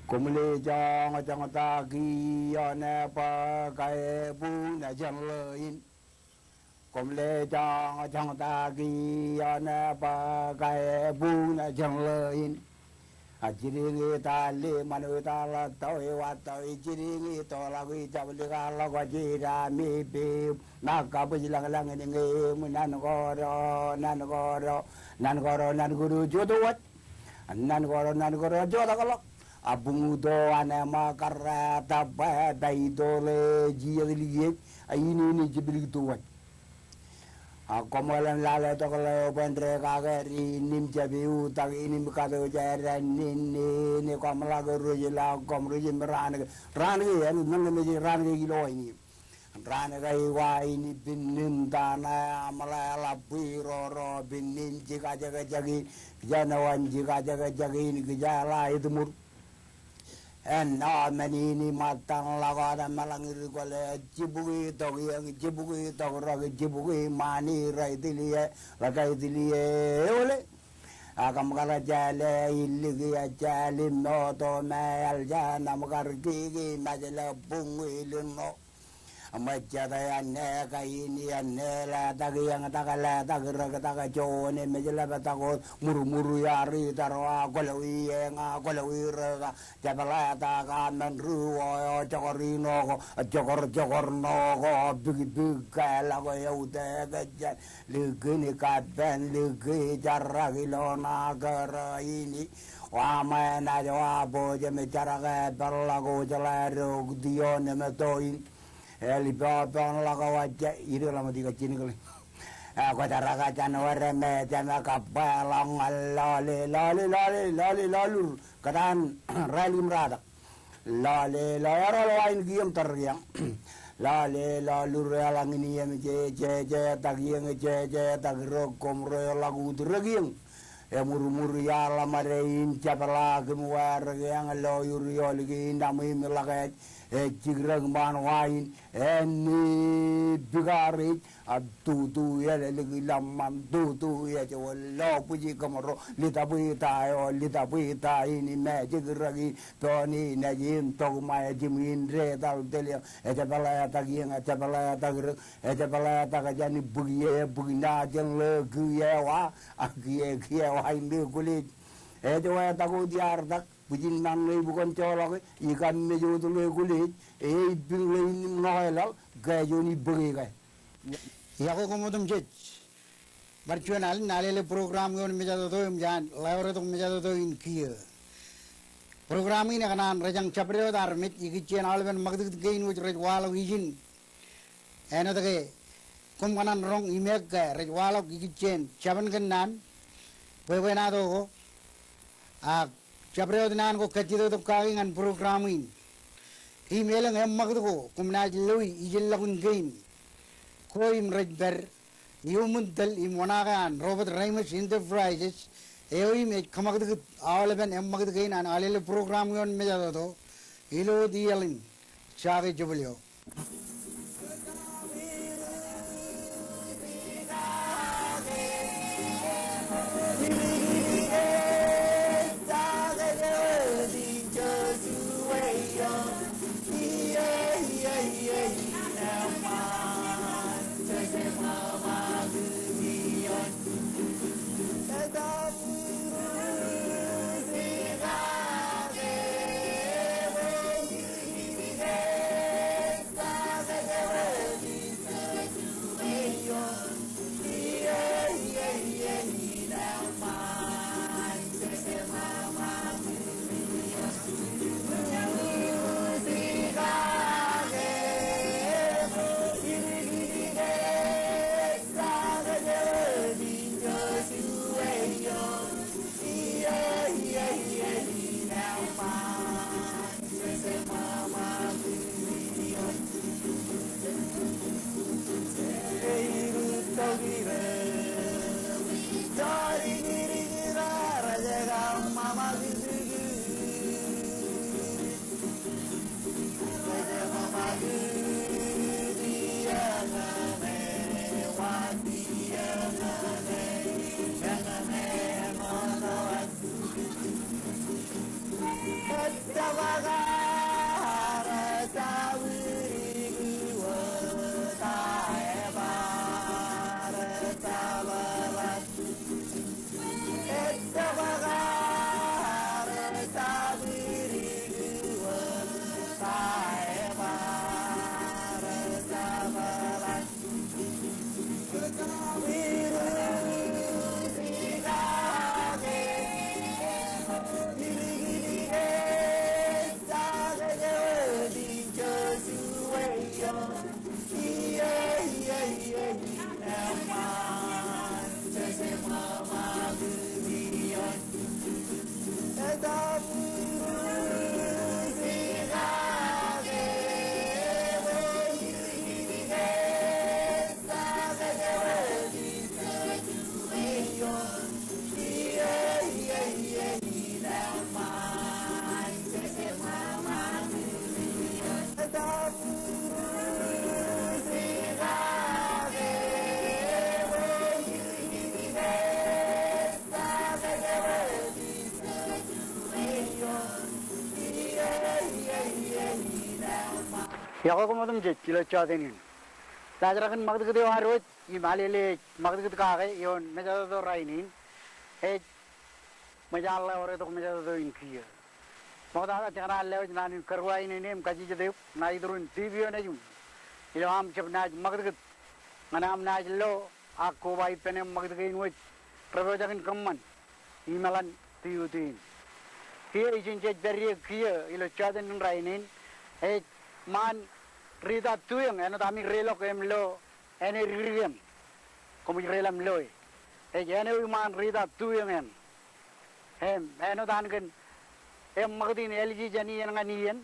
Cùng lê cho ta ghi nè pa cái bu nè chẳng lời cùng lê cho ta ghi nè pa cái bu nè chẳng lời chỉ đi ta lê mà người ta là tôi và tôi chỉ đi tôi là người ta bây giờ là có gì ra mi bì mà cả bây giờ là người nghe mình nan có rồi chưa đâu nan có rồi chưa đâu có abung do anama karra tabba dai dole jiyadiliye ayini ni jibili tuwat komolan lale to kala bendre kageri nim jabi utang ini mikado jara ni komla guru jila komru jimran ran ge ya nang me ran ge gilo ini ran ge wa ini binnim dana amala lapi ro binnim jika jaga jagi janawan jika jaga jagi ini gejala itu mur en menini matang lagada malangir kole jibugi to roge jibugi mani rai dilie lagai dilie ole akam kala jale iligi jale no to mal jana makar gigi majala bungi lino amajada ane kaini ane la tagi yang takala tagira taga jone majala batago muru yari tarwa kolawi nga kolawi raga jabala taga menruo jokorino jokor no go big kala go yaude gajan ligini kaben ligi jaragi lona gara ini wama na jawa boje me jaraga balago jalaro dione metoin Eli bawa laga wajah ini lama tiga cini kali. Aku cara kaca nuara me jana kapalang lalu kadang rally merada. Lalu lain giam teriang. Lalu relang ini yang je tagiang je tagiro komro lagu tergiang. Muru ya lamarein capala kemuar yang loyur lagi namai melakai cigrang manwain ni bigari tu ya lagi lamam tu ya jawalo puji kamaro lita ini me cigragi toni najin to mai jimin re dal delia capala tagir tagajani bugina jeng legi ya wa agie ini kulit jawab tahu diardak Bujen nang bukan colok ikan mejo tu le kulit binglein noelal gaya joni beri gaya ya ko komodum jet virtual nalele program yon meja to jan laure to meja to in kia program ini kanan rajang chapre dar mit ikichen alben magdut gain which red wall vision ena tage kom kanan rong imek ga red wall ikichen chaban kan nan Ri-Bwebwenato ko Jabwor Naan ko kacito to kagingan programming email ang magdo ko kumna lui ijillakun gain ko im redber yumundal imwanakan Robert Ramos Enterprises im kamagdo awalaban magdo gain an alele program yon meja to ilo dialin chage jabulyo Yako kumatum jet kilo chadenin. Lajarakan magdagde warot Alele magdagde kage yon mejado rainin. Majalla ore to mejado inkiya. Magda chana Alele nanin karwai nem kaji Jdebrum naidurun TV nejum. Ilham chapnaj magdagde manam naj lo akko bai penem magdagde inwit prabojakan kamman imalan tiyutin. Here is in Jdebrum kiya ilo chadenin rainin. Man rida tuyang ano tami relok lo ene ririem como relam loy ene man rida tuyang ano dan kan magdin LG jani yang nganian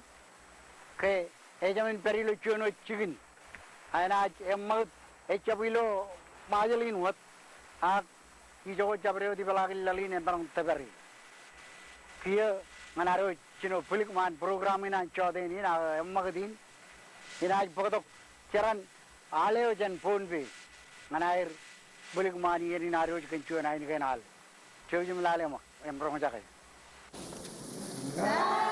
ke jamin perilo chuno chigin ana mag chabilo majalin wat ijo Jabwor di balagil lalin barang tabari kia manaro chino pulik man program ina chode ni na magdin ina pagdok charan Alele jan Pohnpei manair pulik man ni na roj kenchu na ni kenal Kojemlok ma emro jakai Wow.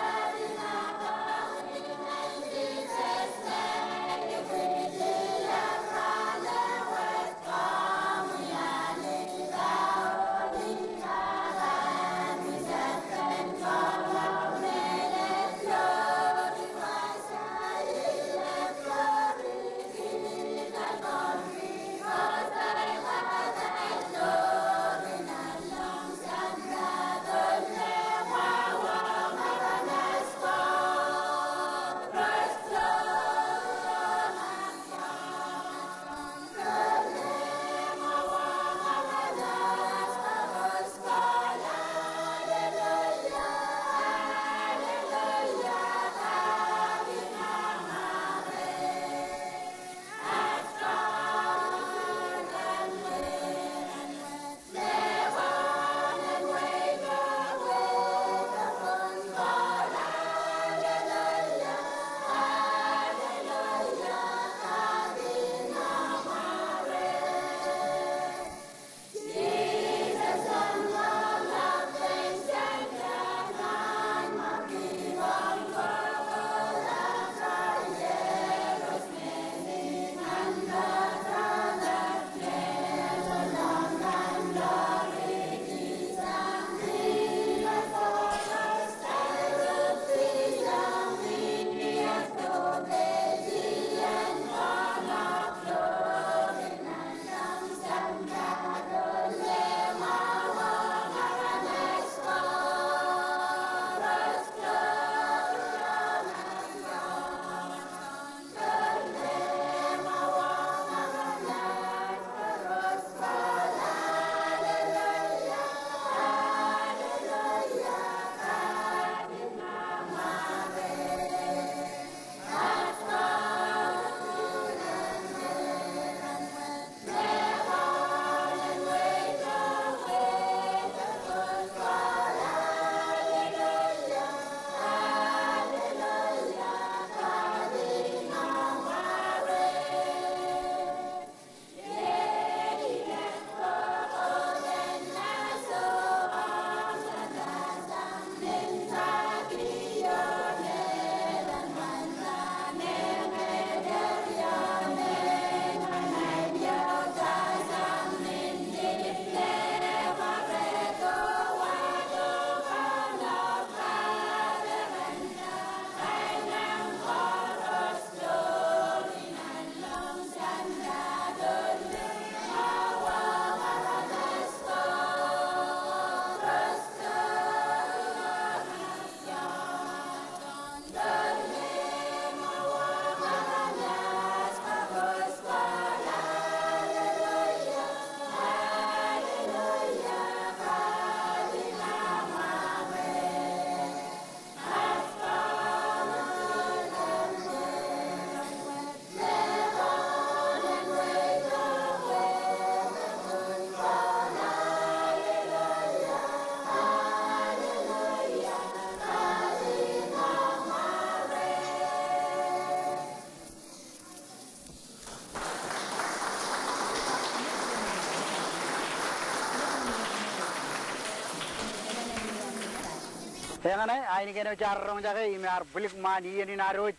Dengan ini kena cara orang jaga ini ar belik mani ini naruh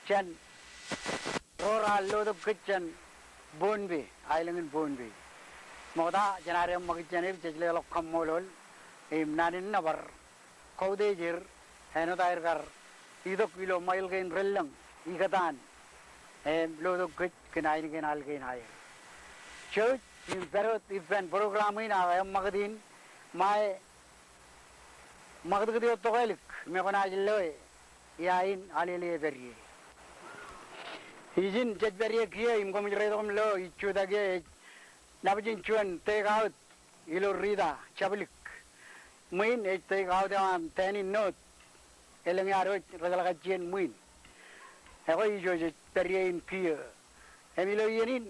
Chant Roral load kitchen Pohnpei island in Pohnpei. Moda jenare magicane Jdebrum Kamolol Naan nabar Kaudejir Henodairgar Idok kilo mile gain rellang Igatan load kit kinain kinal kinain. Church in Perot event program in our Magadin my Makutkut togelik mekona jilloy yain Alele berye. Izin jet berye kiye imkom jretom lo ichuda ge nabjin chuan take out ilo rida chablik. Muin take out am tani note eleng aro radala jen muin. Ego ijo jet berye in kiye. Emilo yenin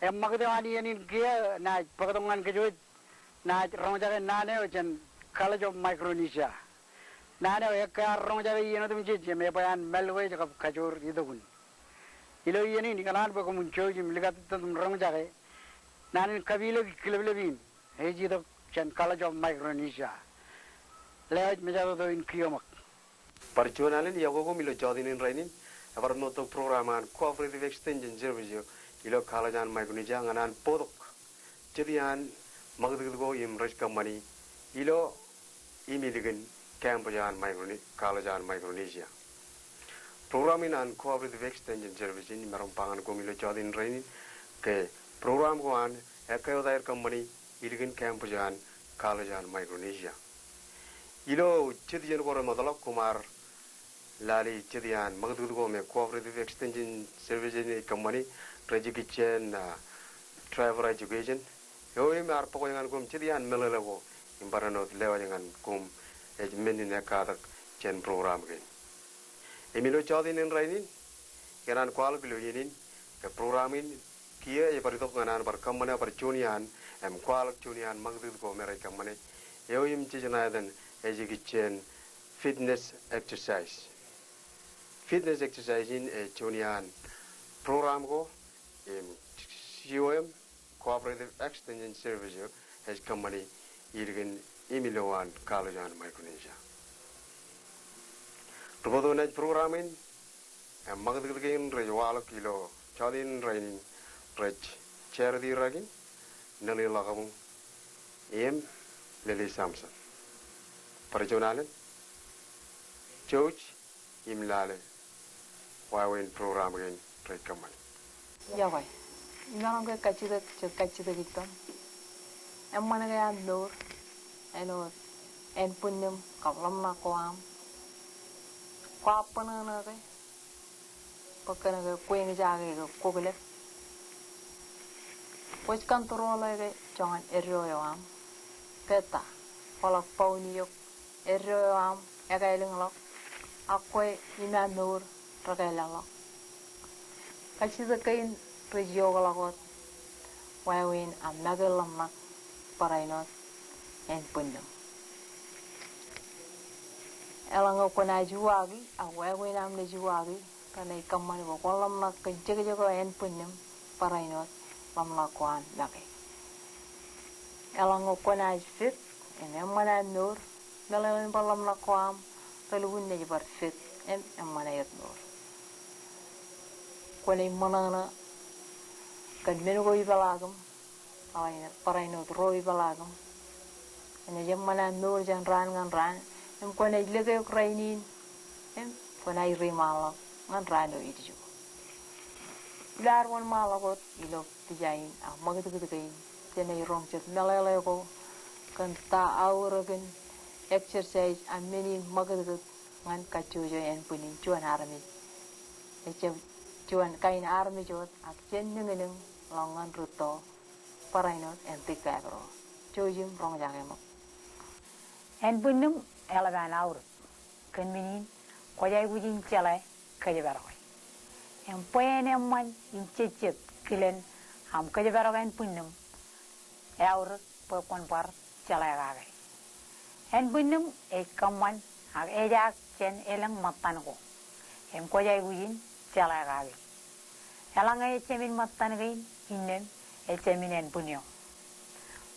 Makutkut yenin kiye na pakatongan kejut na rongjaga nane ochen College of Micronesia. Nana eka rongjaga yeno tum jije me bayan melwe jakap kajur idogun. Ilo yeni ni kanan ba kumun choji milikat tum rongjaga. Nana kabilo kilebelebin. Heji do Chant College of Micronesia. Lewat mejado do in Kiyomok. Perjuangan yago ko milo jodinin rainin. Abar noto programan cooperative extension service ilo College of Micronesia nganan podok. Jadian Makutkut ko imraj company ilo imiligan Cambojan College of Micronesia. Program in cooperative extension service in Marumpangan Gomilo Jodin Rainin, ke program one Ekayodair company iligan Cambojan College of Micronesia. Ilo Chidian Gora Madalok Kumar Lali Chidian Makutkut me cooperative extension service in company, Rejukichen travel education. Yo are Pokoyan Gum Chidian Melalevo. Imbaranot lewa dengan kum menin ekadak chen program gen. Emilo jodin in rainin, kenan kwalok lo yinin ke programin kia ye paritok nganan bar kamane bar junian kwalok junian Makutkut ko merai kamane. Yo im chijanadan chen fitness exercise. Fitness exercise in junian program ko COM cooperative extension service has company Irgen Imiloan College of Micronesia. Robodonaj programming and Makutkut gain Rejwalo Kilo, Chodin Raining, Rech, Charity Ragin, Nelly Lagabung, Lily Samson. Parjonalen, George Imlale, Wawin program again, Red Company. Yawai, Nananga Kachida Victim. And when I am door, and punim, Kavlamna Quam, Quapana, Pocanaga, Queen Jagger, Kobelek, which control John Erroam, Peta, Fall of Pony, Erroam, Egailing Lock, Aquay, Inanur, Ragala. Kachizakin, Regiola, Wawin, and Nagalamnak. Parainot and Pundum. Elango Konajuagi, a Wawin am the Juagi, can I come on with Walamnak and Jagago and Pundum, Parainot, Lamlakwan, Naki. Elango Konaj fit, and Emana Nur, Melan Balamlakwam, Pelwin never fit, and Emanayat Nur. When a Monana can Minugo Balagum. Parainot Roy Balagum, and a Yamana Nur Jan Ran, and when I live Ukrainian, and when I remala, and ran to eat you. Dar one malagot, you look the giant, a Makutkut gain, then a wrong just Melalego, can star our again, exercise, and many Makutkut, and Kachuja and putting to an army. It's to an kind army jot, a genuine long and ruto. Parainot and Ticagro, Jojim Rongjangemo. And Bunum Elavan out, Convenin, Kojai Chile, Kajavero. And Poen one in Chichet, Killen, Kajavero and Punum, Our Purpon Par, Chalagare. And Bunum, a common, Ajax, Chen Elang Matanago, and Kojai Chalagare. Elanga Chemin Matanagain, in them. Echemin and Punyo.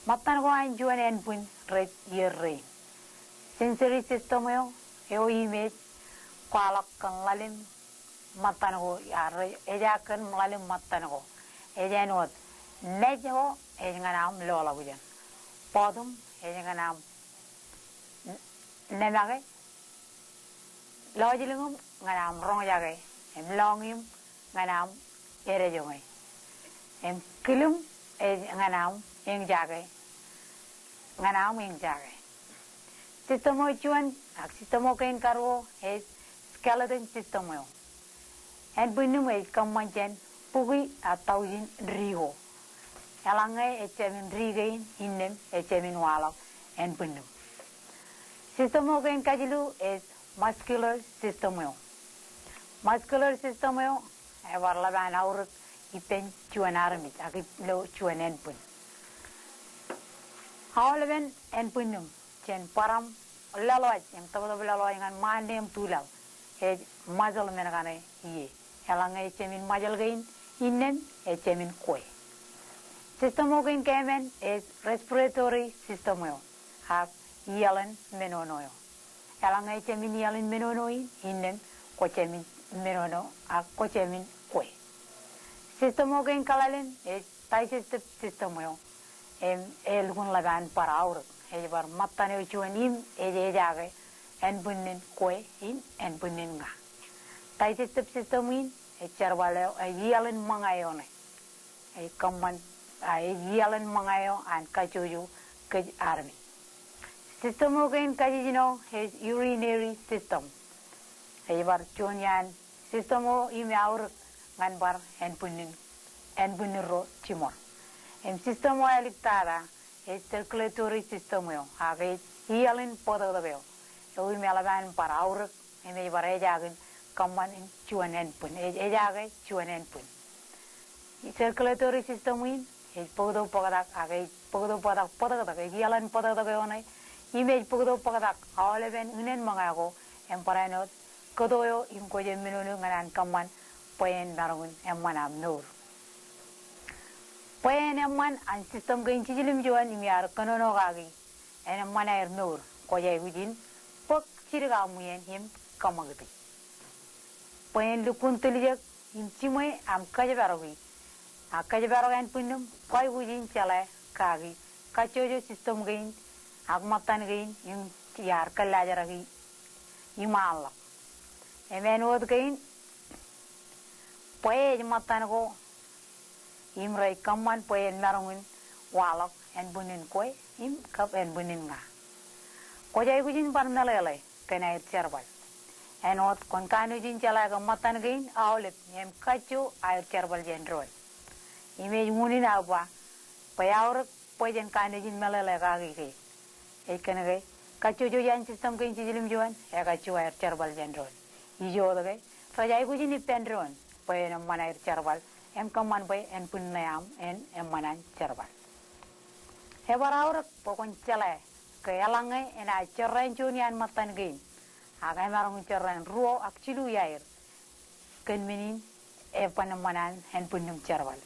Matan go and Juan and Pun, red year rain. sensory system yo image kwalok kan lalim matan ko yar eja kan lalim matan ko eja not nejo nganam lola bujan podum nganam nemage lojilingum nganam rong jage em longim nganam ere jongai em kilum nganam eng jage nganam eng jage sistemo chuan ak sistemo kain karwo skeleton system yo en bunum kamanjen pugi atawin riho elangai echemin rigain innem echemin walok en bunum sistemo kain kajilu is muscular system yo muscular system yo evar laban aur ipen chuan armit ak lo chuan en bun hawlen en bunum chen param laloj yang tabu laloj ngan mandem tulal he majal menagane ye elangai chemin majal gain innem chemin koi system gain kemen is respiratory system yo ha yalen menono yo elangai chemin yalen menono innem ko chemin menono ak ko chemin koi system gain kalalen is digestive system yo el gun lagan para aur bar matane chuanim jage en bunin koi in en bunin nga digestive system in charwale yelen mangayone common yelen mangayo and kachuju kaj army system again kajino his urinary system bar chunyan system imi aur nganbar en bunin ro timor en system elictara circulatory system yo age yelen podo yo oi melaban para aur eme bare jagin common in chuanen pun ejage chuanen pun circulatory system in podo pogadak age podo podak yelen podo yo nai image podo pogadak awleben unen mangago emparano kodoyo im kojemlok nganan common poen darun emanam nur poen eman an system gain chijilim juan imiar kanono gagi en manair nur koyai within pok chirga muyen him kamagti poen lukun tulijak inchimai am kajbarogi akajbarogan punum koy within chala kagi kachojo system gain agmatan gain im yar kalajaragi imalla emen wod gain poe matan go imrai kaman poen marungun walok en bunin koi im kap en bunin nga kojai gujin parnalele kenait cherbal en ot kon kanu jin chala ga matan gain awlep em kachu ay cherbal jendrol ime munin abwa payaur pojen kanu jin melele ga gi e kenage kachu jo yan system gain jilim joan e kachu ay cherbal jendrol ijo doge kojai gujin ipendron poen manai cherbal em kaman boy en punnayam en manan cherbal hebaraur pokon chale ke yalangai en a cherren junian matan gain aga marung cherren ruo akchilu yair ken minin e panamanan en punnum cherbal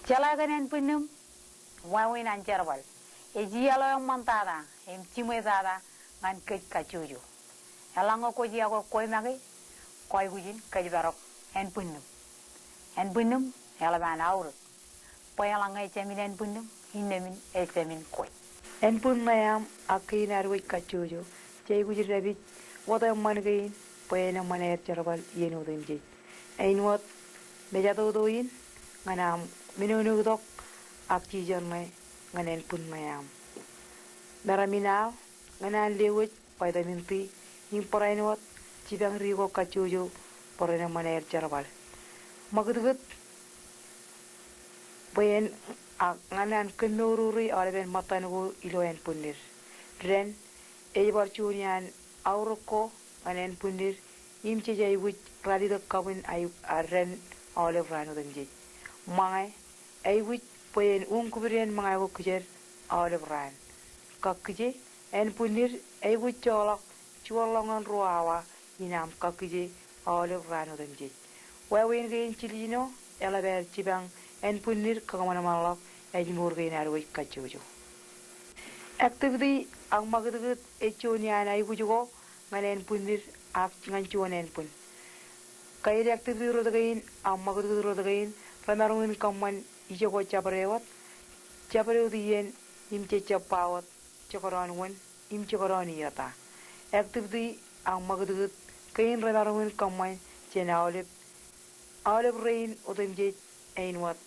chala gan en punnum wawin an cherbal e jialo mantada em chimezada ngan kech kachuju yalango ko jiago koy magi koy gujin kajbarok en bunnum elaban aur poyalangai chemin en bunnum innemin e chemin koy en bunnayam akinar wi kachujo chey gujir rabit woda mangain poyena maner charbal yeno denje ein wat bejado doin nganam minunu dok akji jorme nganen bunnayam daramina nganan lewit payda minti imporain wat Cibang rigo kacujo porena maner charbal magudgut poyen nganan kenururi alben matanugo iloen punir ren ejbar chunian auroko nganen punir imche jay wich radido kawin ay ren ole vrano denje mai ay wich poyen kubren mangai go kujer ole vran kakje en punir ay wich cholok chuolongan ruawa inam kakije ole vrano denje wawin gain chilino elaber cibang en punir kagamana malok ejmur gain arwi kachujo Activity ang magdugut echonian ay bujugo nganen punir ak nganchuanen pun. Kaya activity rodagain ang magdugut rodagain panarungin kaman ijogo chaparewat chaparew diyen imche chapawat chokoran wan im chokoran yata. Activity ang magdugut kain ranarungin kaman chena olive rain otimje ainwat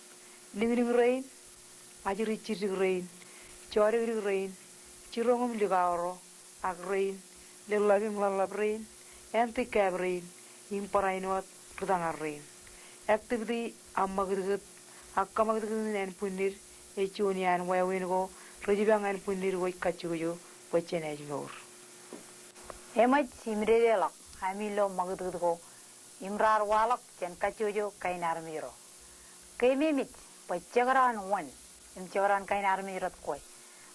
ning rain ajiri chiri rain chori rain chirongum ligaro ak rain lelagim lalab rain anti cab rain imparainwat rudangar rain. Activity ang magdugut akka magdugut nen punir echonian wawin go rojibangan punir way kachuyo wachene jor. Emaj simrelak hamilo magdugut go imrar walak chen kachuyo kainar miro. Kaimimit pachagaran wan imchagaran kainar mirot koy.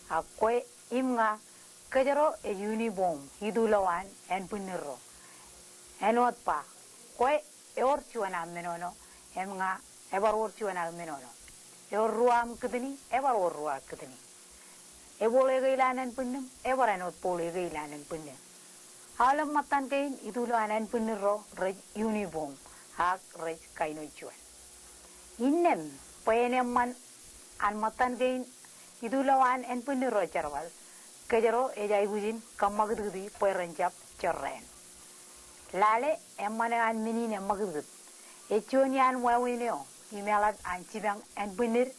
Akoy imnga kajaro e uniform hidulawan en puniro. Enot pa koy eor chuana menono emnga ebar or chuana menono. Eor ruam kedeni ebar or ruam kedeni. Ebole gailanan punnum ebar enot pole gailanan punnum. Alam matan kain idulawan en puniro rej uniform hak rej kaino chuan. Innem payeneman an matan kain idulawan en puniro charwal. Kajaro ejai bujin kamagdudi poeranjap chorren. Lale emmane an menine magdud. Echonian wawineo imelat an chibang en punir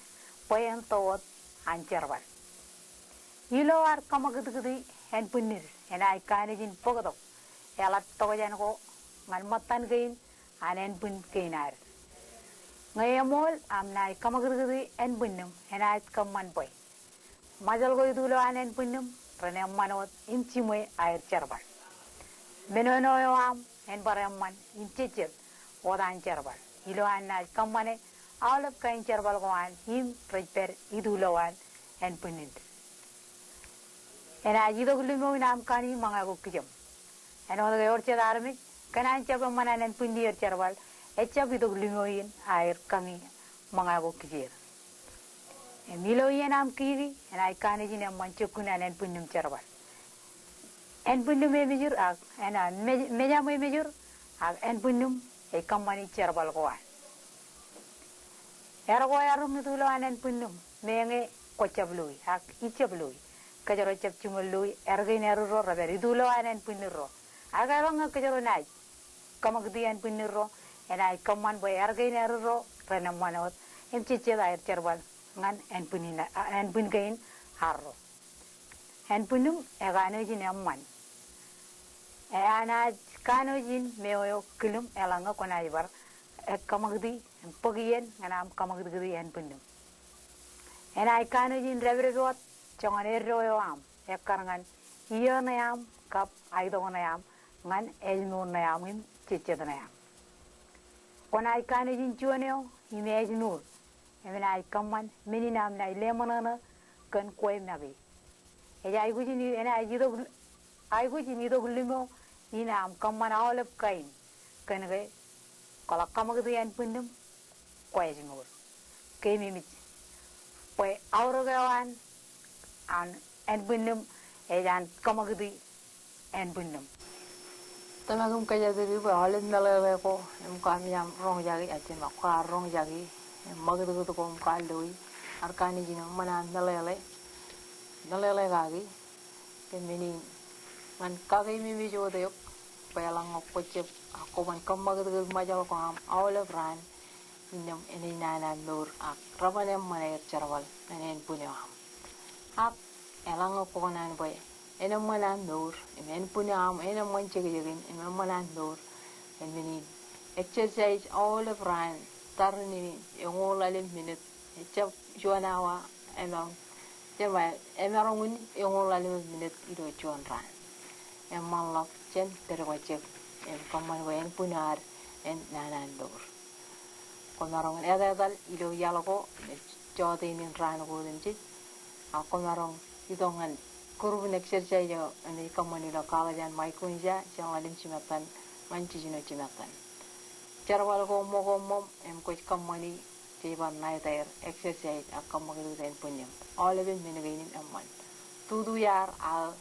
poyen tawat an charwal. Iloar kamagdudi en punir en ai kanijin pogodok. Elat togojan ko ngan matan kain an en pun kainar. Ngayamol amnai kamagdudi en punnum en ai kamman poy. Majal go idulo anen punnum rene manot imchimoy air charbal. Menono am en baramman imchichet odan charbal. Ilo anna kamane alap kain charbal go an him prepare idulo an en punnin. En ajido gulimo nam kani manga go kijam. En oda yorche darmi kanan chaba manan en punni yer charbal echab ido gulimo in air kami manga go kijir. Milo yenam kiri and I can't in a manchukuna and punnum charbal. And punnum a measure ag and a mejam measure ag and punnum a company charbal goan. Ergoyarum tulan and punnum, menge cochablui, ag ichablui, kajarachap chumului, ergin error, raberidulo and puniro. Agaranga kajaronai, kamagdi and puniro, and I command by ergin error, renamanot, and chichela charbal. Ngan en punina en pungain harro en punum eganojin amman ana kanojin meoyo kulum elanga konaibar kamagdi pogien anam kamagdi en punum en ai kanojin rebrewot chongane royo am ekarangan iyonayam kap aidonayam ngan elnunayam im chichedanayam konai kanojin chuoneo image nur Emen ai kaman meni nam nai lemonana kan koem nabi. Eja ai gujini ena ai gujini do gulimo ina am kaman awalap kain kan ge kala kamagdu yan pundum koe jingor. Kemi mit koe aurogawan an en pundum ejan kamagdu en pundum. Tamagum kaya diri ba halen nalale ko em kami am rong jagi achen makwa rong jagi magdu to kom kaldoi arkani jino mana nalele gagi kemini man kagi mi jo de pelang okocep ako man kamagdu majal ko am awle bran inom eni nana nur ak rabane maner charwal enen punyo ak elang ko nan boy enam mana nur en punyo am enam man chegin enam mana nur kemini exercise awle bran tarni yongol alim minute chap juanawa emang jema emarong yongol alim minute ido juan ran emang lok chen terwajek em kaman wayan punar en nanan dor komarong edadal ido yaloko jotin ran ko denji akomarong idongan kurun exercise yo ani kaman ilo kalajan maikunja jang alim chimatan manchi jino chimatan Charwal ko mo em coach company Tiban night exercise a kamagdu den punyam. All of it minagain amman. tuduyar al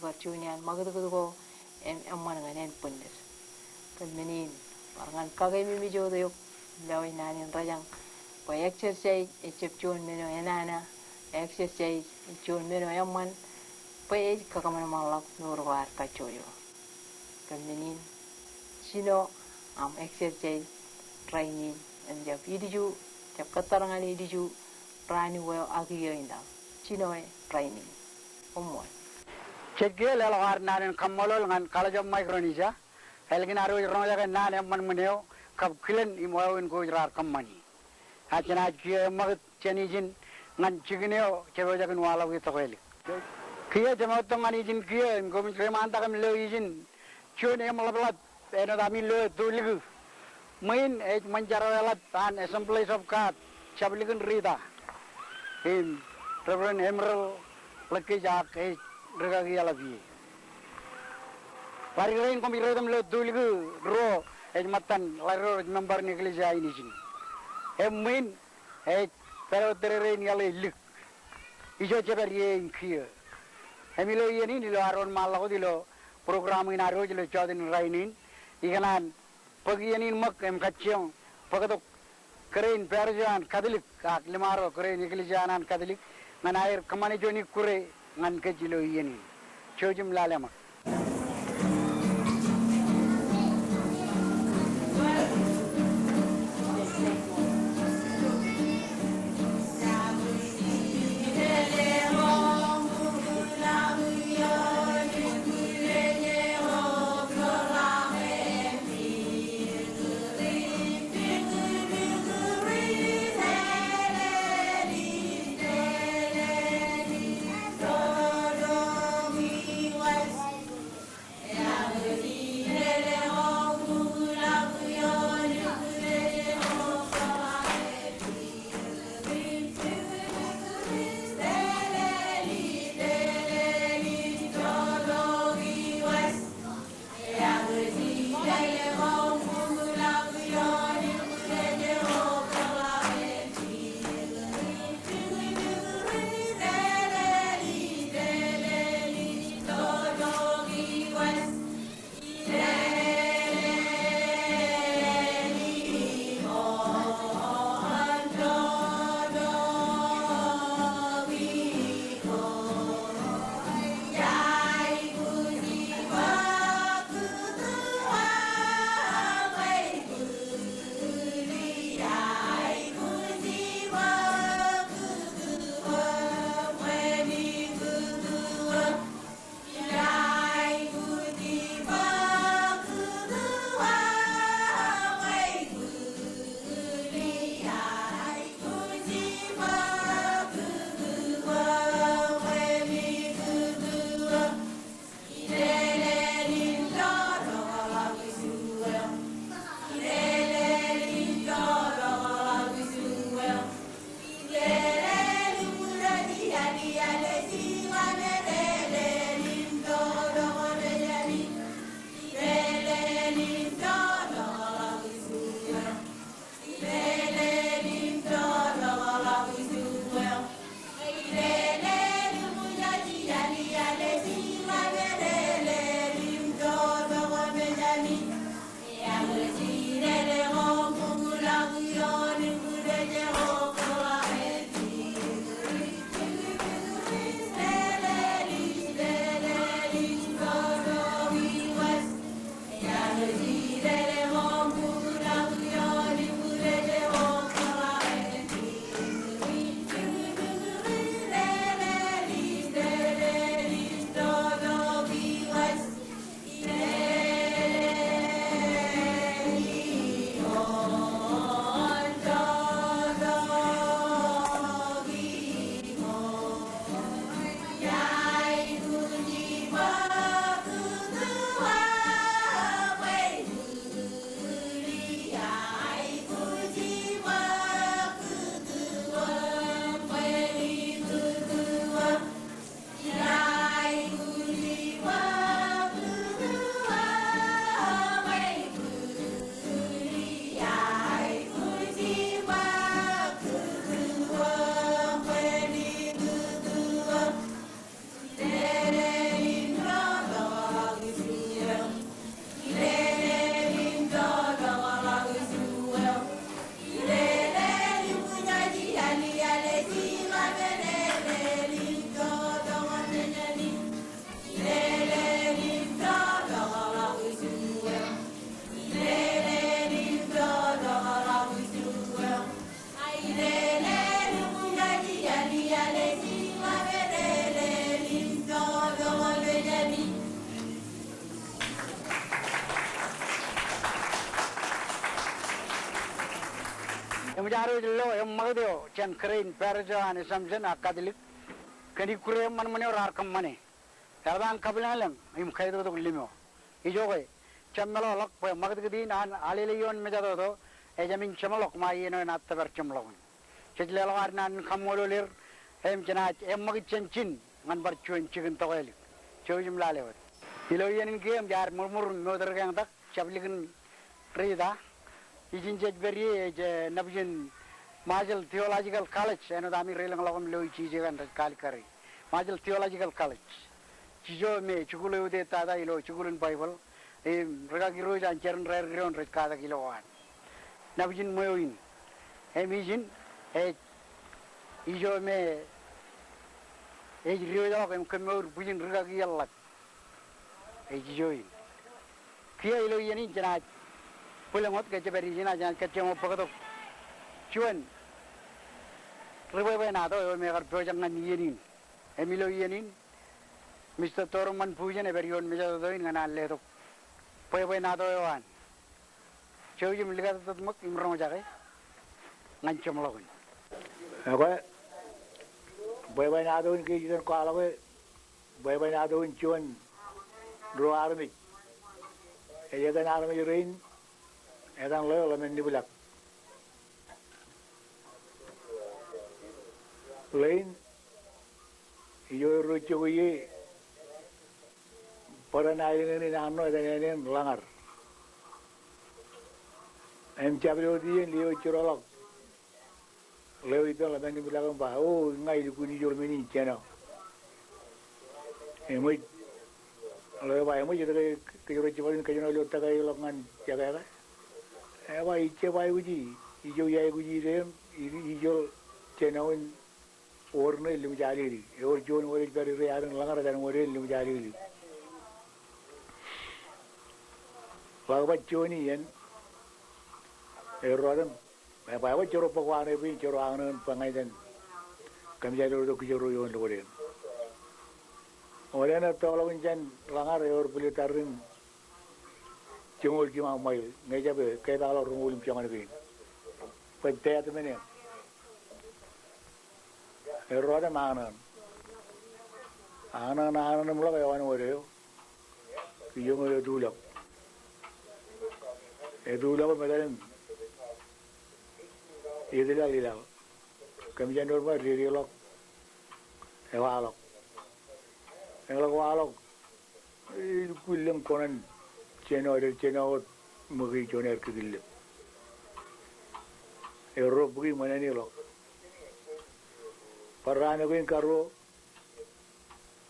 barjunian magdugo emman nganen pundir kan menin barangan kagay mi jodo yok laway nanin rajang pa exercise chepchon meno enana exercise chon meno emman pa kakaman malak nurwar kachoyo kan menin sino am exercise training and jab idiju jab katarangan idiju rani wo agiyo inda sino training ummo Cegel elawar Naan Kamolol ngan kalajam micronisia. Elgin aru roja kan Naan emman meneo kap kilen imawin ko jar kamani. Hachana kie mag chenijin ngan chigneo cheroja kan wala wi tokel. Kia jamot ngan ijin kia gomin kremanta kam lo ijin chun emalablat eno dami lo tuligu. Main manjarawelat an assemblies of God chabligun rida. In Reverend Emerald Lakijak Regagi alavi. Parigrain komirodam lo tuligu ro matan laro member negleja ini jin. Main pero terrein yale lik. Ijo ceberi inkia. Emilo ini di lo aron malahu di lo program ini aro jelo jodin rainin. Ikanan pagi ini mak kacang pagatok keren perjalanan kadilik limaro keren neglejanan kadilik ngan air kemana joni kure ngan kecilo ini, cojum lalema. jaro jello em magdio chen krein perja ane samjen akadlik kani kure man mane or arkam mane erdan kablalang im khaydo to limo ijoge chamelo lok pe magdi nan alele yon mejado do ejamin chamalok ma yeno nat ber chamlok chejlelo arnan kamolir em jana em magi chenchin ngan bar chuen chigen toel chojim lalewat ilo yenin game jar murmur noder gang tak chabligin rida ijin Jdebri je nabjin Manutil Theological College eno dami relang logam loi chije kan kal kari Manutil Theological College chijo me chukulu de tada ilo chukulun Bible e raga giro jan chern rer giron ret kada kiloan nabjin moyin emijin e ijo me e giro da kem kemur bujin raga giyallat e jijoin kia ilo yenin jana pulangot ke Jdebri jina jan ketemo pagato chuan Ri-Bwebwenato me gar projangan yenin emilo yenin Mr. Toroman Bujen eberion mejado doin ngana leto Ri-Bwebwenato wan chojim ligat mak imro jage ngancam logun ako Ri-Bwebwenato ki jidan kwalok Ri-Bwebwenato chuan Droul-Kora ejagan army rain edan lo lamen nibulak lain iyo ruchuye paranayeng ni nano edan langar em Jabwor dien leo churolok leo itu lamen nibulak ba oh ngai di kuni jol meni cheno emoi leo ba emoi jere kejoro chibalin kejoro lo tagai longan jaga ewa iche bai uji ijo yai uji rem ijo chenawin orne lim jaliri or jon ore bari re aran langar dan ore lim jaliri bagba choni yen erodam ba ba choro pagwane bi choro anan pangai dan kam jalo do kujoro yon lore ore na tolong jan langar or bulitarin chungol ki ma mai ngai jabe kai da lo rungul changan gi pete at mene eroda manan ana mulo ga wan ore ki yo ngore dulak e dulak medan idila lila kam jan dor ba ri lo e walok e kullum konan cheno mugi joner kidille ero bugi manani lo parana goin karo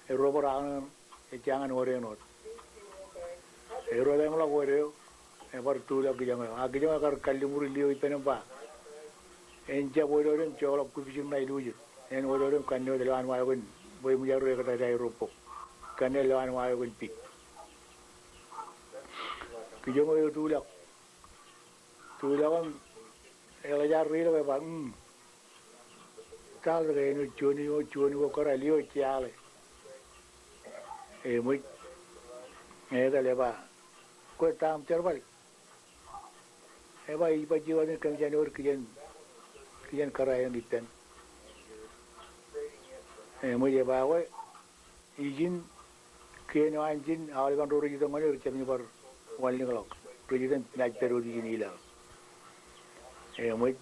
ero borang e jangan ore no ero dang lo ore e bar tu la gijama agijama kar kallimuri liyo ipena ba en Jabwor cholo kubijim nai luju en ore kanno de lan wa gon boy mu yaro ka dai ropo kanne lan wa gon pik kijongo yo tulak ela ya rilo be bang tal re no choni ko koralio chiale e muy e dale ba ko tam terbal e ba i ba jiwa ni kam janor kijen karayan ditten e muy e ba we ijin keno anjin awal ro ri to ngani ri chemi bar Restaurant-Likrok president naik terus di sini lah. Muy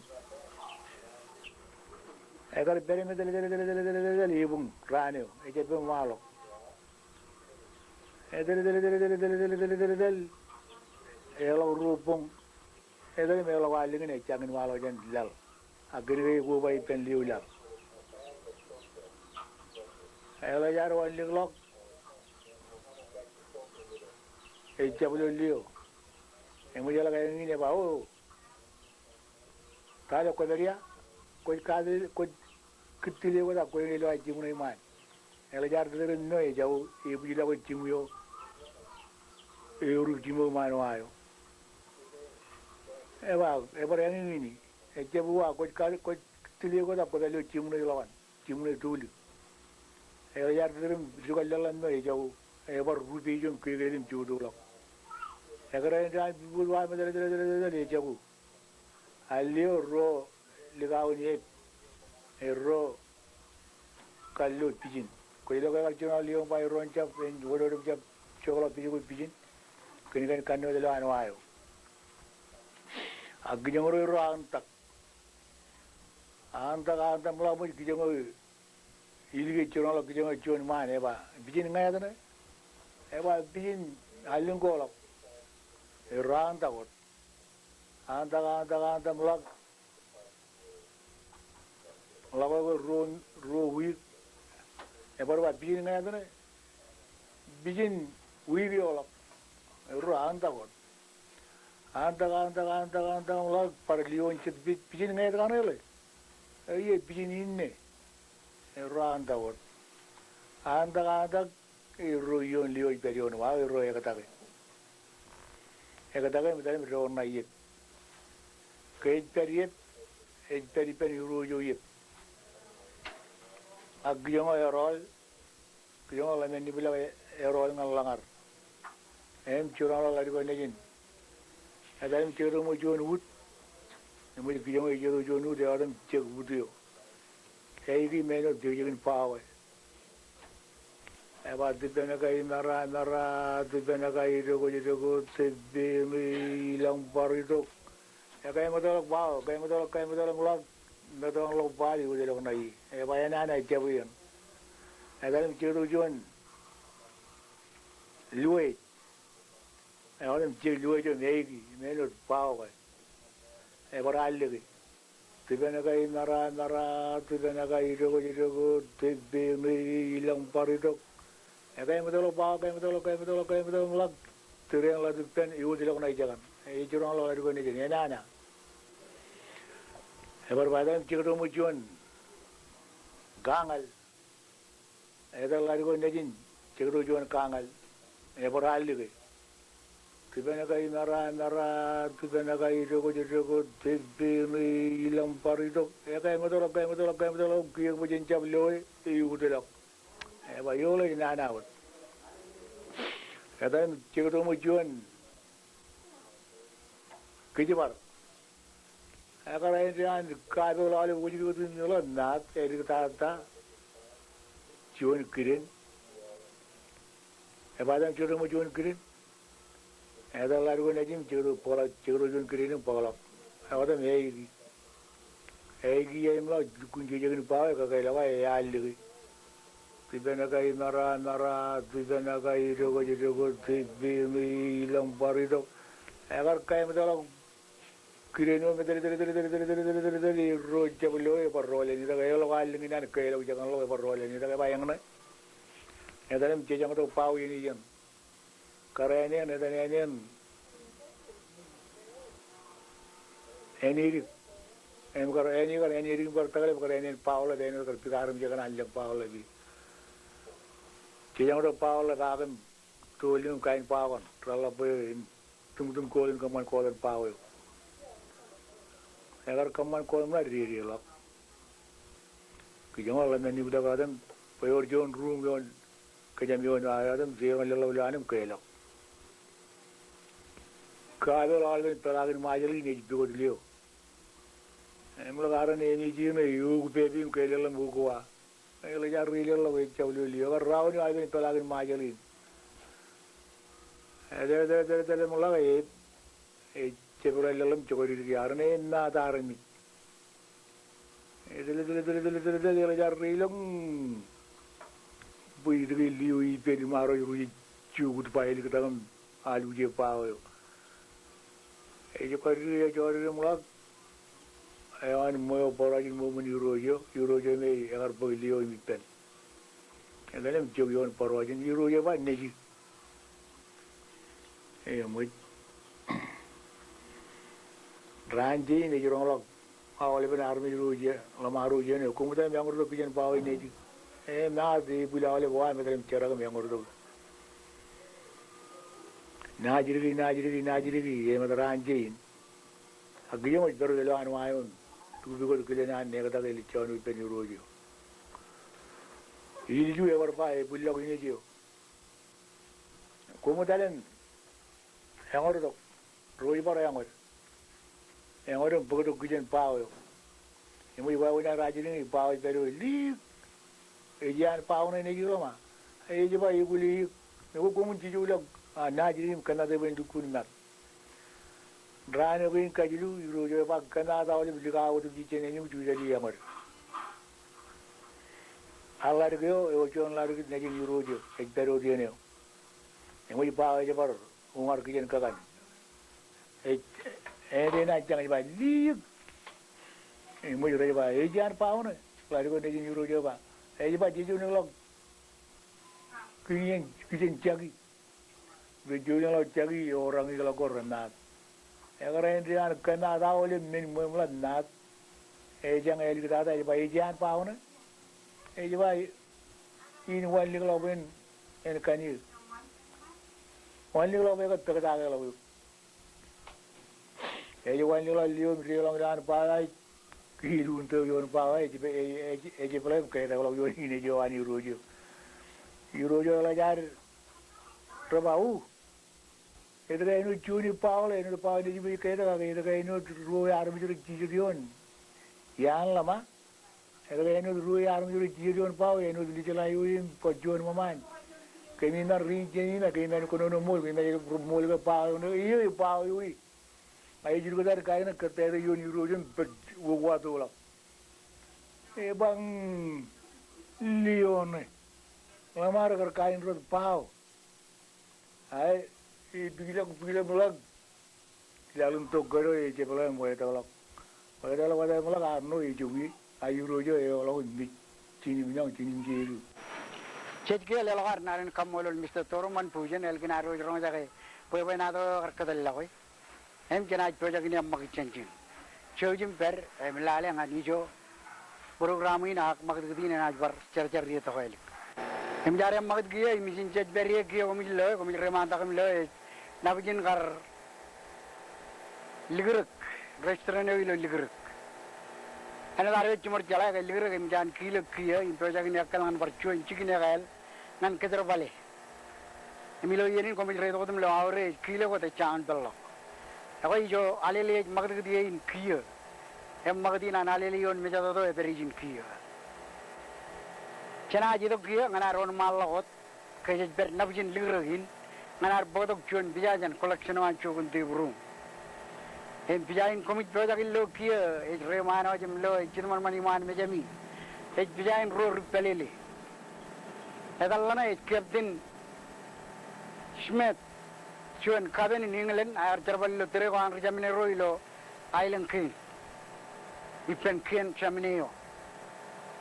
agar bereng dele ibung rane Jdebrum kwalok dele elo rupung dele melo wali ngene changin walo jan dilal agri go bai pen liular elo jar Restaurant-Likrok Jabwor liu emu jala kaya ngine ba o kala ko daria ko kale ko kitile wala ko le lo aji mun iman ela jar dere no e jaw e bu la ko timuyo e ru timo man wayo e ba e ba ngini e jabu wa ko kale ko kitile ko da ko le timu no lawan timu no dulu ela jar dere jugal la no e jaw e ba ru bi jon ko gelin judo la agar anda buat macam dele jabu, alio ro ligawan ye ero kallo pijin ko ilo ka chuna liyo pa ron chap en wodo chap chokola pijin kini kan kanno de lan wayo agjangoro ro antak mula mo gijango ilge chuna lo gijango chun mane ba pijin ngaya dane eba pijin alung ko lo ran ta got anta mula ko ro wi ebar ba pijin ngaya dane pijin wi bi lo ro anta got anta mula par lion chit pijin ngaya dane le ye pijin inne ro anta got anta ro yon liyo perion wa ro ekatake mitan ro na yet ke peri ro yo yet agyong erol kyong la men bila erol ngalangar em chura la ko nejin adam churu mo jon wut mo kyong e jon wut adam chek wudio ei di meno digin pawe eba dipena kai nara dipena kai jogo tebe mi lang parito kai modal bao kai modal ngla modal lo bali udah nai eba yana na jawian adam churu jon luai adam churu luai jon ei meno bao eba ralli dipena kai nara dipena kai jogo tebe mi lang parito kai modal bao kai modal ngla tereng la dipen iu dilok nai jangan ei jurang lo adu ni ni na ebar badan cikro mujuan gangal edal la adu ni jin cikro juan gangal ebar alli ke tibena kai nara tibena kai jogo tebe mi ilang parito kai modal kiye bujen jab loe iu dilok eba yo le na na kadang cikro mujuan kejebar akara ini kado lalu wujud itu nyola nat eri kata juan kirin ebadang cikro mujuan kirin ada lalu najim cikro juan kirin pola awak tu egi yang lah kunci jangan pakai kakak lawa ya alih tibena kai nara tibena kai jogo tibi mi lang parito agar kai medalo kireno medali ro jablo e parole ni daga yo gal ni nan kai lo jangan lo parole ni daga bayang na edalem jejang to pau ini jam karene ne dane eni em kar eni ring par tagale karene paula dene kar pikaram jangan anjak paula bi Kijang ro paula kagen tulim kain pawan trala pe tum kolin kaman kolin pawe agar kaman kolin la ri la kijang la nani buda kaden peor jon room yon kajam yon ayadam jeon la lanim kelo kabe la alin pelagin majali ni bigo dilio emla garan ni jine yu pe bim kelo la mugwa ele já rilho lá o chavlu liyo agar raw ni ayen pelagin majalin de mula e chebra lelam chokori yarne na darmi de ele já rilho bui rilho e pe maro ru chugut paili kadam alu je pawo e je kori jori mula ayan mo borajin mo muni euro me agar bolio imitan edalem jogion borajin euro ba neji mo ranji ne jorong lo awale ben armi euro la maru je ne kumuta me amur do pijan pawi neji na de bulawale wa me dalem chera me amur do najiri e ma ranji agiyo mo daro lo anu ayon tu bigo kile na ne kata ke lichonu pe ni rojo ini ju ever pa e bulla ko ni jo ko mo dalen hangor do roi bara hangor bugo do gijen pawo Yung iba ko na radyo nung ipawid pero lik. Yan pao na inigilo ma. Iba ikulik. Nakukumun tijulog. Najilim kanada ba yung dukun mat. Rana ko yung kajilu. Irojo pag kanada ko yung likaw ko yung yung jujali yamar. Allah ko yung ocho ang laro ko naging irojo. Pero diyan yun. Yung iba ko yung umar ko yan kakan. Din na dyan iba lik. Yung iba yan pao na. Laro ko naging irojo ba. Iba dito nang log. Kiyen jagi. Video nang log jagi orang itu log orang nat. Karena ini anak kena tahu le min mulat nat. Jangan elik tata iba jangan pau na. Iba ini wan lik log ben en kanil. Wan lik log ben kat tak log. Wan lik log liom liom dan palai. Kilu untuk yon pawai, jadi pelem kaya kalau yon ini jawan irojo lajar terbau. Itu kaya nu cuni pawai, nu pawai ni jadi kaya nu ruai arm jadi cijon, yang lama. Itu kaya nu ruai arm jadi cijon pawai, nu dicelayuin kojon maman. Kaya ni ring jadi na kaya nu kono mul, kaya mul ke pawai, nu iyo pawai. Ayo juga dari kaya na kereta yon irojo Watu lah, bang Leon, lamar kerkain rot pau, ay bilang mulag, jalan untuk gado Jdebrum boleh tolak mulag arno ijumi, ayu rojo orang ini cini minyak cini jiru. Cedke lelakar narin Kamolol Mr. Toroman Bujen elkin aro jorong jaga, Ri-Bwebwenato kerkedal lakoi, kena project ini amak cincin. Chojim per melale ngani jo program ini nak maksud ini nak bar cercer dia tu kali. Jare maksud dia misin ced beri dia kami remanta kami le nabijin kar Likrok Restaurant-Likrok. Ana dare cumur jala kali Likrok imjan kilo kia project ini akan ngan percuan cikin kali ngan kejar balik. Milo ini kami redo tu melo awre kilo ko te Chant belok. Ako ijo Alele maksud dia in kia, maksud ina Alele yon menjadi tu berijin kia. Cina jadi tu kia, nganar orang malakot, kerja ber nabijin Likrokin, nganar bodoh cuan bijajan collection wan cuan Jdebrum. Bijajan komit project illo kia, remana macam lo, Cina mani man macam ni, bijajan ro ripelele. Edalana captain Schmidt. Cuan kaben in England, air terbalik lo tere ko ang jamine roilo island king. Ipen king jamineo.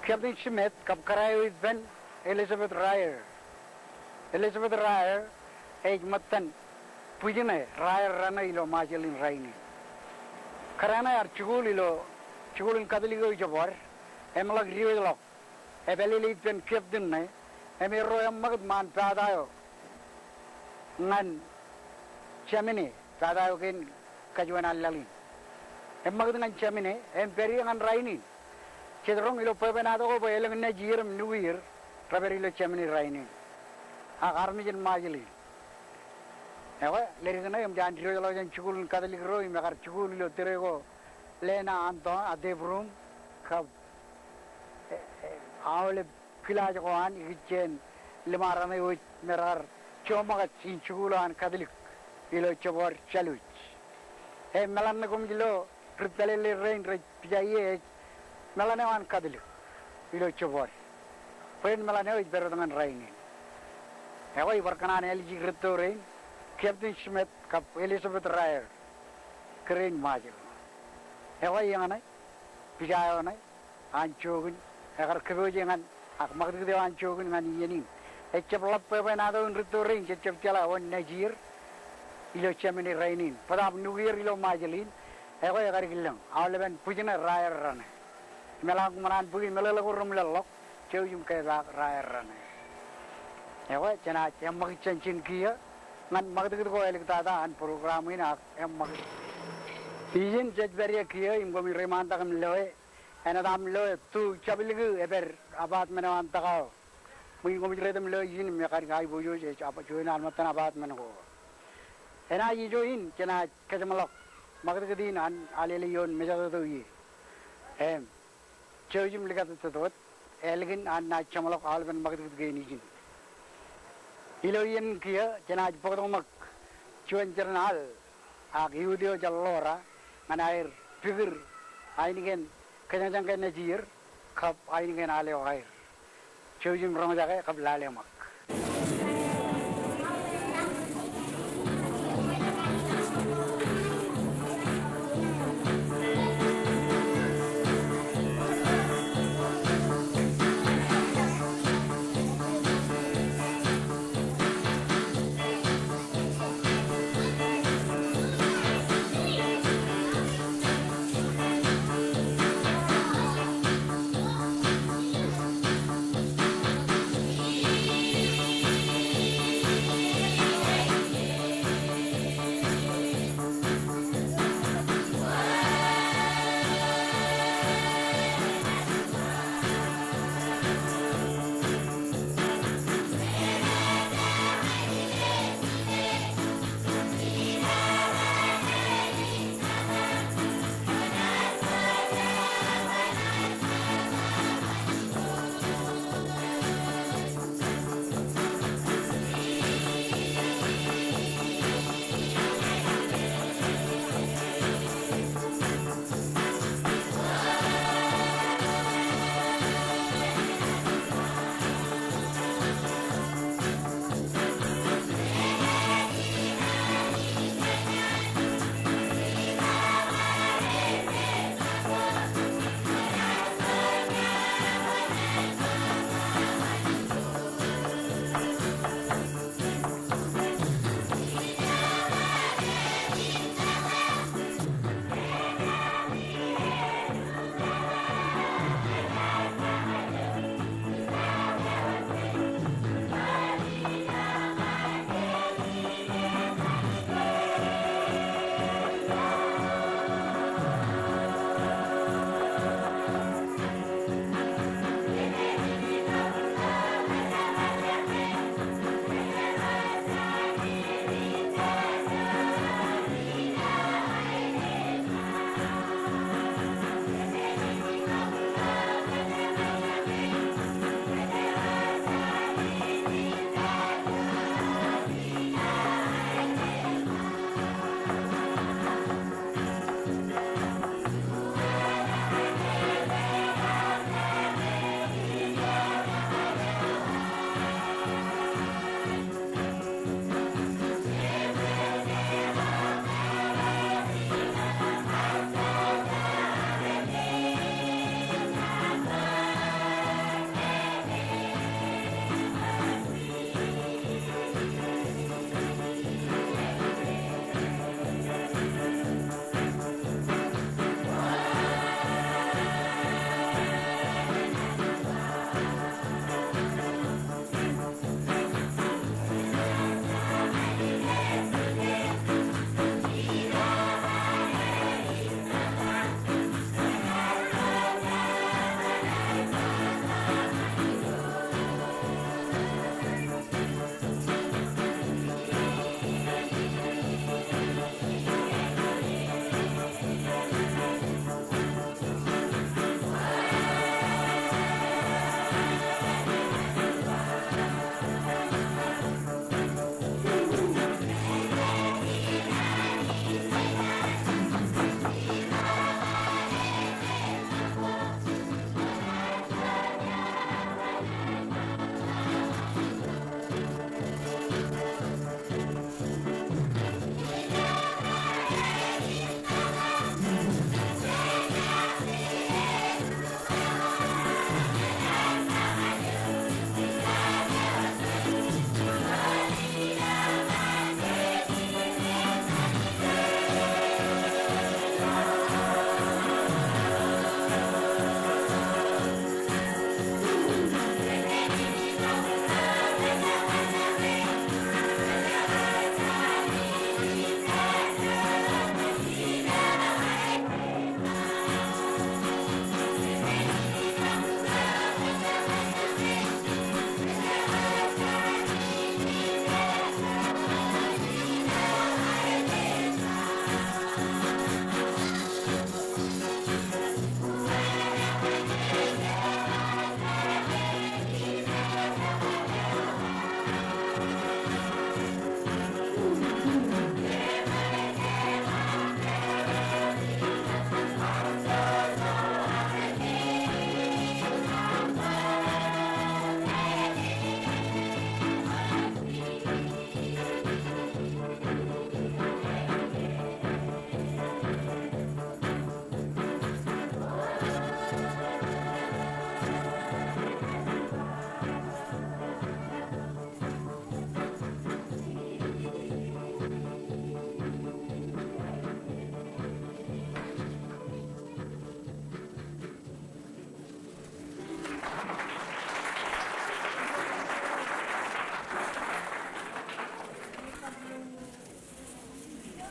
Captain Schmidt kap karayo ipen Elizabeth Ryer. Elizabeth Ryer matan pujine Ryer rana ilo majalin raini. Karana ar chugulin kadaligo Jabwor. Emlag Ri-Bwebwenato. Ebelili ipen captain ne. Emiro magad man padayo. Ngan Chamine, tada okin kajuan alalin. Emang dengan chamine, peri dengan raini. Jdebrum ilo Ri-Bwebwenato ko boleh dengan jiram nuir, tapi ilo chamine raini. Akar mijen majeli. Ewa, leri kena yang jangan diri kalau yang cukul kadali kero, yang akar cukul ilo terego lena anto Jdebrum, kab awal kila jagoan ijen lemaran itu merar cuma kat sin cukulan kadali ilo Jabwor challenge. Melan na kumilo prepelele rain pijaye melan wan kadil ilo Jabwor. Pen melan ay beru dengan rain. Ewa ibarkanan LG grito rain. Captain Schmidt kap Elizabeth Ryer keren majel. Ewa yang anai pijayo anai ancogun agar kebujengan ak maksud dia ancogun dengan ini. Cepelap Ri-Bwebwenato grito rain cepel cala wan najir. Ilo chamini rainin, pada nuir ilo majalin, ego ya kari gilang, awal ben pujina Ryer rane, melang kumaran puji melalaku rumlelok, cewjum kaya Ryer rane, ego cina yang magi cincin kia, ngan magi tu ko elik tata an program ini yang magi, izin Jdebrum kia, imbo mi remanta kam loe, enadam loe tu cabiligu eber abat menawan takau, mui ko mi redam loe izin mi kari kai bujo je apa join almatan abat menako. Ena ijoin kena Kojemlok, maksud kedin an Alele yon menjadi tu ye. Kojemlok tetot elgin an na Kamolol alban Makutkut geinigin iloyen kia jenaj Pohnpei cuan jernal ag yudio Jalora nganair figir ainigen kenyang kenajir kap ainigen ale air Kojemlok ramajake kap lale mak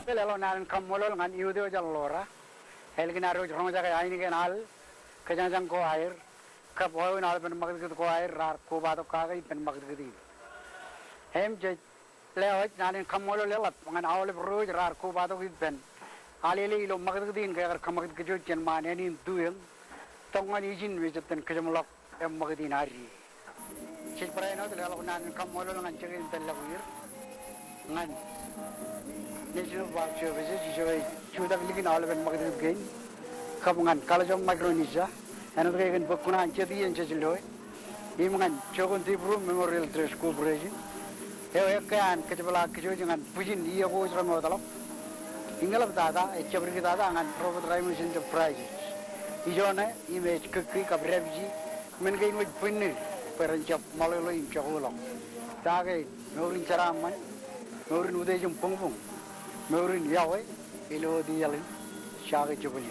Pelelo Naan Kamolol ngan Iudo Jalora, Elginaro Romaja Ainigan Kajang ko air, Kapoy and Alban Makutkut ko air, Kubato Kaga, and Makutkut. Hem Leo Nan Kamolol, an olive road, Kubato with Ben. Alele Makutin, Kamakut and Man, any doing, Tongan Ijin visit and Kojemlok and Makutinari. She's praying out the Nan Kamolol and Chicken Telavir. National Park Services, should have lived in all of the market gain. Kapungan, College of Micronesia, and Reagan Bokuna and Chedi and Chesiloy, Iman, Jdebrum Memorial Trust Corporation, Eoka and Kebelok and Bujen, Yabwor Ramodalo, Ingal Dada, a Chabrigada and Robert Ramos Enterprises. Ijona, image Creek of Refugee, Mengain with Pinner, parents of Malolo in Chaholong. Tagay, Norin Charaman, Norin Udajum Pung. Norin Yahweh, Ilo the Yelling, Shaka Jubilee.